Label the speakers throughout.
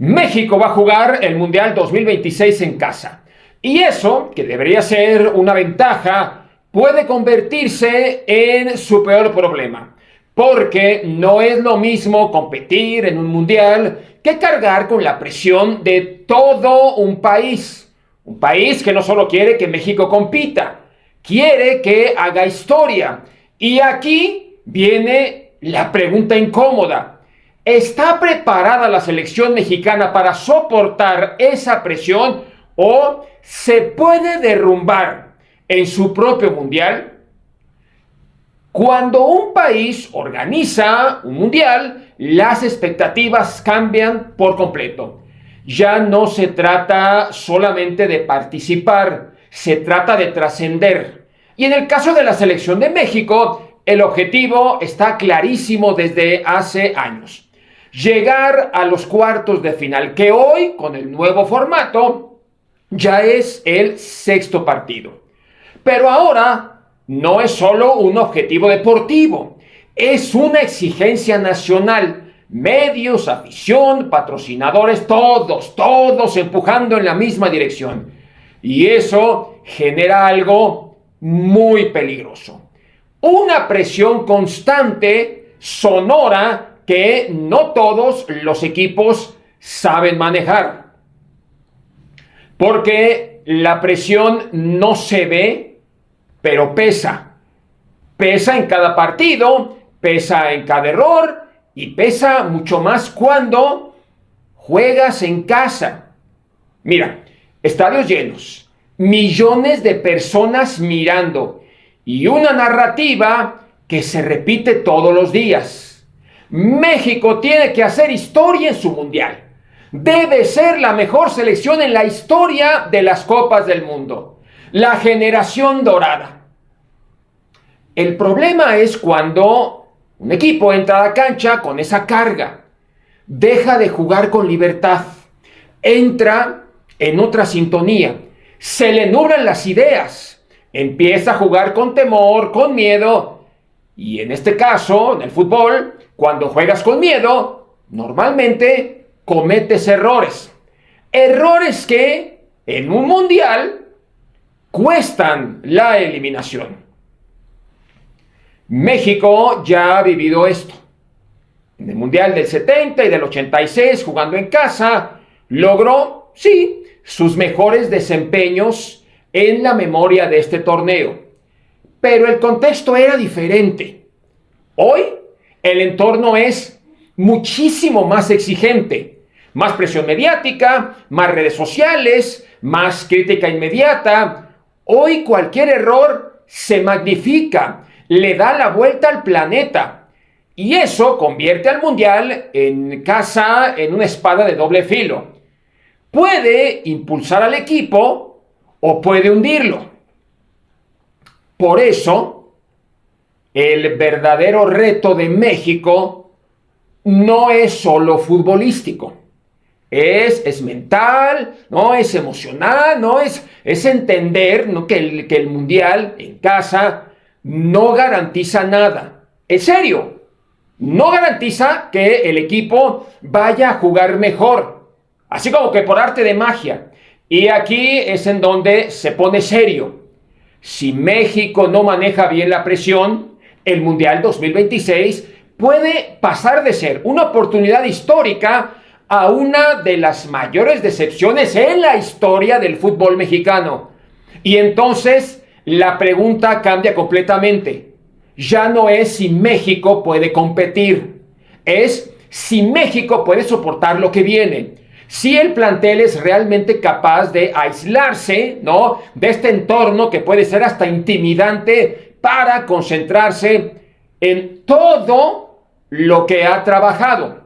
Speaker 1: México va a jugar el Mundial 2026 en casa. Y eso, que debería ser una ventaja, puede convertirse en su peor problema. Porque no es lo mismo competir en un Mundial que cargar con la presión de todo un país. Un país que no solo quiere que México compita, quiere que haga historia. Y aquí viene la pregunta incómoda. ¿Está preparada la selección mexicana para soportar esa presión o se puede derrumbar en su propio mundial? Cuando un país organiza un mundial, las expectativas cambian por completo. Ya no se trata solamente de participar, se trata de trascender. Y en el caso de la selección de México, el objetivo está clarísimo desde hace años. Llegar a los cuartos de final, que hoy, con el nuevo formato, ya es el sexto partido. Pero ahora no es solo un objetivo deportivo, es una exigencia nacional. Medios, afición, patrocinadores, todos empujando en la misma dirección. Y eso genera algo muy peligroso. Una presión constante, sonora, que no todos los equipos saben manejar. Porque la presión no se ve, pero pesa. Pesa en cada partido, pesa en cada error y pesa mucho más cuando juegas en casa. Mira, estadios llenos, millones de personas mirando y una narrativa que se repite todos los días. México tiene que hacer historia en su mundial. Debe ser la mejor selección en la historia de las Copas del Mundo. La generación dorada. El problema es cuando un equipo entra a la cancha con esa carga. Deja de jugar con libertad. Entra en otra sintonía. Se le nublan las ideas. Empieza a jugar con temor, con miedo. Y en este caso, en el fútbol, cuando juegas con miedo, normalmente cometes errores. Errores que en un mundial cuestan la eliminación. México ya ha vivido esto. En el mundial del 70 y del 86, jugando en casa, logró, sí, sus mejores desempeños en la memoria de este torneo. Pero el contexto era diferente. Hoy, el entorno es muchísimo más exigente. Más presión mediática, más redes sociales, más crítica inmediata. Hoy cualquier error se magnifica, le da la vuelta al planeta. Y eso convierte al mundial en casa en una espada de doble filo. Puede impulsar al equipo o puede hundirlo. Por eso, el verdadero reto de México no es solo futbolístico. Es mental, no es emocional, no es entender, ¿no?, que el mundial en casa no garantiza nada. En serio, no garantiza que el equipo vaya a jugar mejor. Así como que por arte de magia. Y aquí es en donde se pone serio. Si México no maneja bien la presión, el Mundial 2026 puede pasar de ser una oportunidad histórica a una de las mayores decepciones en la historia del fútbol mexicano. Y entonces la pregunta cambia completamente. Ya no es si México puede competir, es si México puede soportar lo que viene. Si el plantel es realmente capaz de aislarse, ¿no?, de este entorno que puede ser hasta intimidante para concentrarse en todo lo que ha trabajado.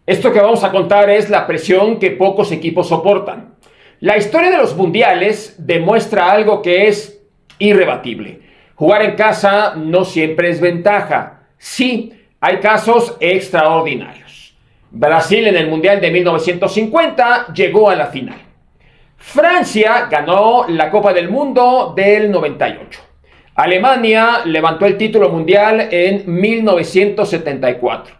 Speaker 1: Esto que vamos a contar es la presión que pocos equipos soportan. La historia de los mundiales demuestra algo que es irrebatible. Jugar en casa no siempre es ventaja. Sí, hay casos extraordinarios. Brasil en el Mundial de 1950 llegó a la final. Francia ganó la Copa del Mundo del 98. Alemania levantó el título mundial en 1974.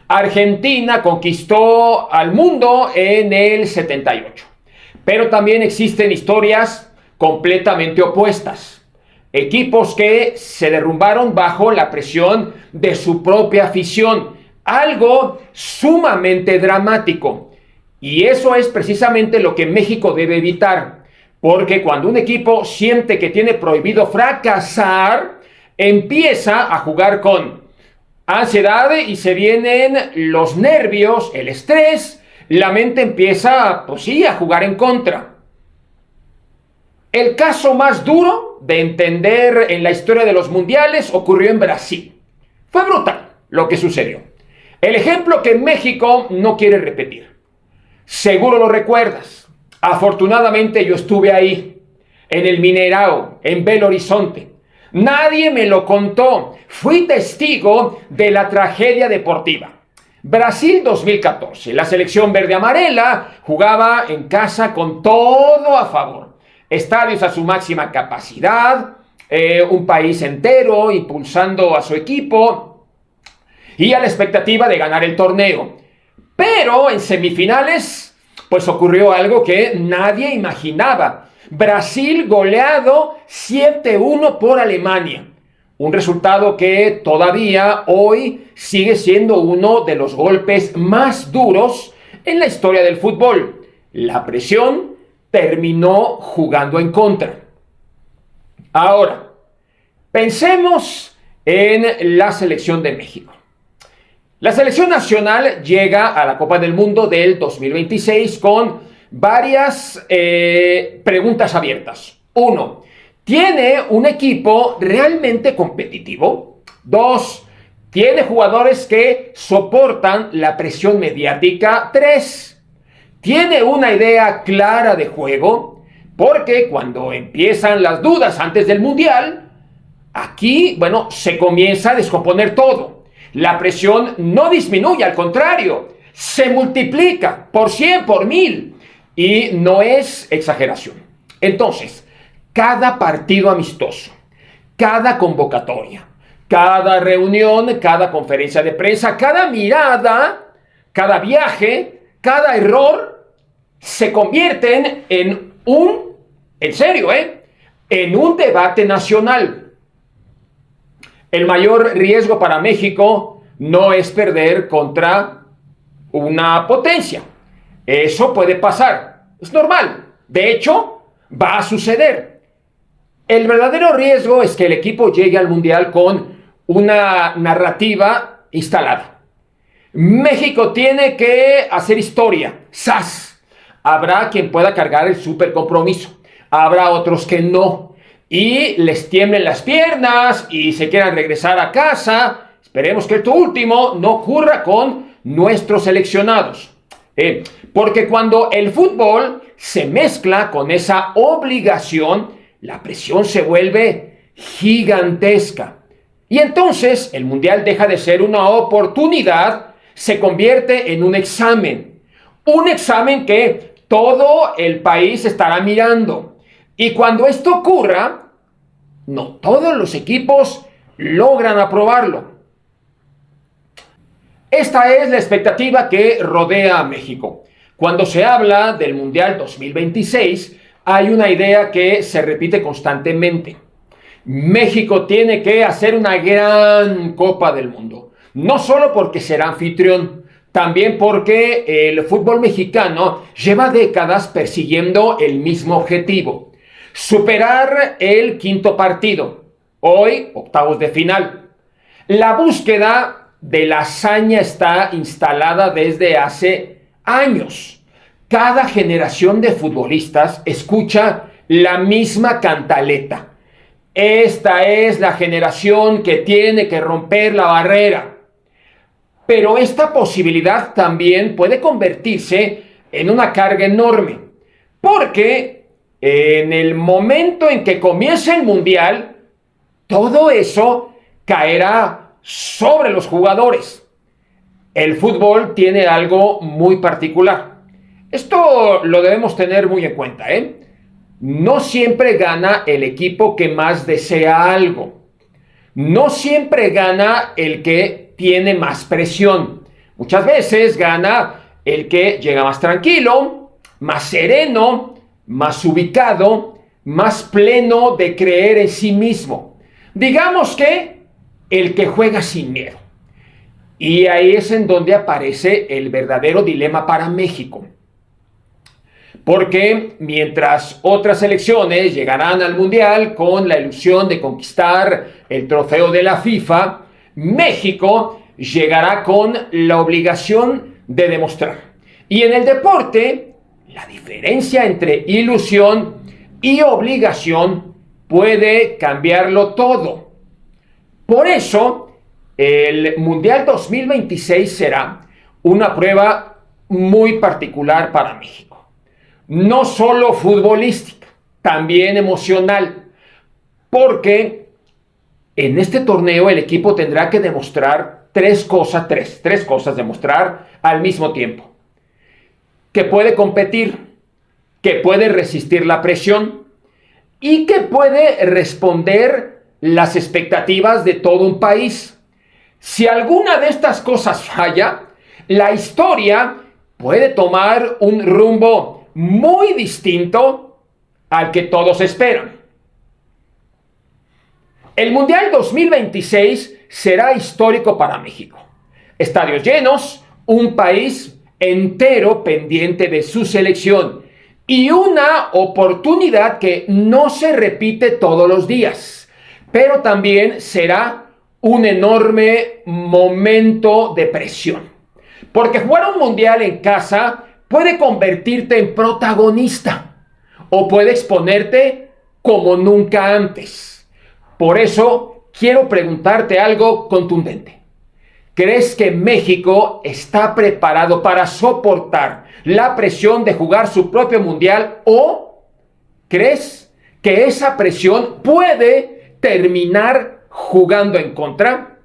Speaker 1: Argentina conquistó al mundo en el 78. Pero también existen historias completamente opuestas. Equipos que se derrumbaron bajo la presión de su propia afición. Algo sumamente dramático. Y eso es precisamente lo que México debe evitar. Porque cuando un equipo siente que tiene prohibido fracasar, empieza a jugar con ansiedad y se vienen los nervios, el estrés, la mente empieza, pues sí, a jugar en contra. El caso más duro de entender en la historia de los mundiales ocurrió en Brasil. Fue brutal lo que sucedió. El ejemplo que México no quiere repetir. Seguro lo recuerdas. Afortunadamente yo estuve ahí, en el Mineirao, en Belo Horizonte. Nadie me lo contó. Fui testigo de la tragedia deportiva. Brasil 2014. La selección verde-amarela jugaba en casa con todo a favor. Estadios a su máxima capacidad, un país entero impulsando a su equipo y a la expectativa de ganar el torneo. Pero en semifinales, pues ocurrió algo que nadie imaginaba. Brasil goleado 7-1 por Alemania. Un resultado que todavía hoy sigue siendo uno de los golpes más duros en la historia del fútbol. La presión terminó jugando en contra. Ahora, pensemos en la selección de México. La selección nacional llega a la Copa del Mundo del 2026 con varias preguntas abiertas. 1. ¿Tiene un equipo realmente competitivo? 2. ¿Tiene jugadores que soportan la presión mediática? 3. ¿Tiene una idea clara de juego? Porque cuando empiezan las dudas antes del Mundial, aquí, bueno, se comienza a descomponer todo. La presión no disminuye, al contrario, se multiplica por 100, por 1000. Y no es exageración. Entonces, cada partido amistoso, cada convocatoria, cada reunión, cada conferencia de prensa, cada mirada, cada viaje, cada error, se convierten en en un debate nacional. El mayor riesgo para México no es perder contra una potencia. Eso puede pasar, es normal. De hecho, va a suceder. El verdadero riesgo es que el equipo llegue al Mundial con una narrativa instalada. México tiene que hacer historia. ¡Zas! Habrá quien pueda cargar el súper compromiso. Habrá otros que no. Y les tiemblen las piernas y se quieran regresar a casa. Esperemos que esto último no ocurra con nuestros seleccionados. Porque cuando el fútbol se mezcla con esa obligación, la presión se vuelve gigantesca. Y entonces el Mundial deja de ser una oportunidad, se convierte en un examen. Un examen que todo el país estará mirando. Y cuando esto ocurra, no todos los equipos logran aprobarlo. Esta es la expectativa que rodea a México. Cuando se habla del Mundial 2026, hay una idea que se repite constantemente. México tiene que hacer una gran Copa del Mundo. No solo porque será anfitrión, también porque el fútbol mexicano lleva décadas persiguiendo el mismo objetivo. Superar el quinto partido. Hoy, octavos de final. La búsqueda de la hazaña está instalada desde hace años. Cada generación de futbolistas escucha la misma cantaleta. Esta es la generación que tiene que romper la barrera. Pero esta posibilidad también puede convertirse en una carga enorme. Porque en el momento en que comience el Mundial, todo eso caerá sobre los jugadores. El fútbol tiene algo muy particular. Esto lo debemos tener muy en cuenta, No siempre gana el equipo que más desea algo. No siempre gana el que tiene más presión. Muchas veces gana el que llega más tranquilo, más sereno, más ubicado, más pleno de creer en sí mismo. Digamos que el que juega sin miedo. Y ahí es en donde aparece el verdadero dilema para México. Porque mientras otras selecciones llegarán al Mundial con la ilusión de conquistar el trofeo de la FIFA, México llegará con la obligación de demostrar. Y en el deporte, la diferencia entre ilusión y obligación puede cambiarlo todo. Por eso, el Mundial 2026 será una prueba muy particular para México. No solo futbolística, también emocional, porque en este torneo el equipo tendrá que demostrar tres cosas demostrar al mismo tiempo. Que puede competir, que puede resistir la presión y que puede responder las expectativas de todo un país. Si alguna de estas cosas falla, la historia puede tomar un rumbo muy distinto al que todos esperan. El Mundial 2026 será histórico para México. Estadios llenos, un país entero pendiente de su selección y una oportunidad que no se repite todos los días, pero también será un enorme momento de presión. Porque jugar un mundial en casa puede convertirte en protagonista o puede exponerte como nunca antes. Por eso quiero preguntarte algo contundente. ¿Crees que México está preparado para soportar la presión de jugar su propio mundial o crees que esa presión puede terminar jugando en contra?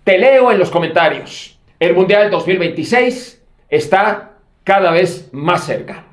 Speaker 1: Te leo en los comentarios. El Mundial 2026 está cada vez más cerca.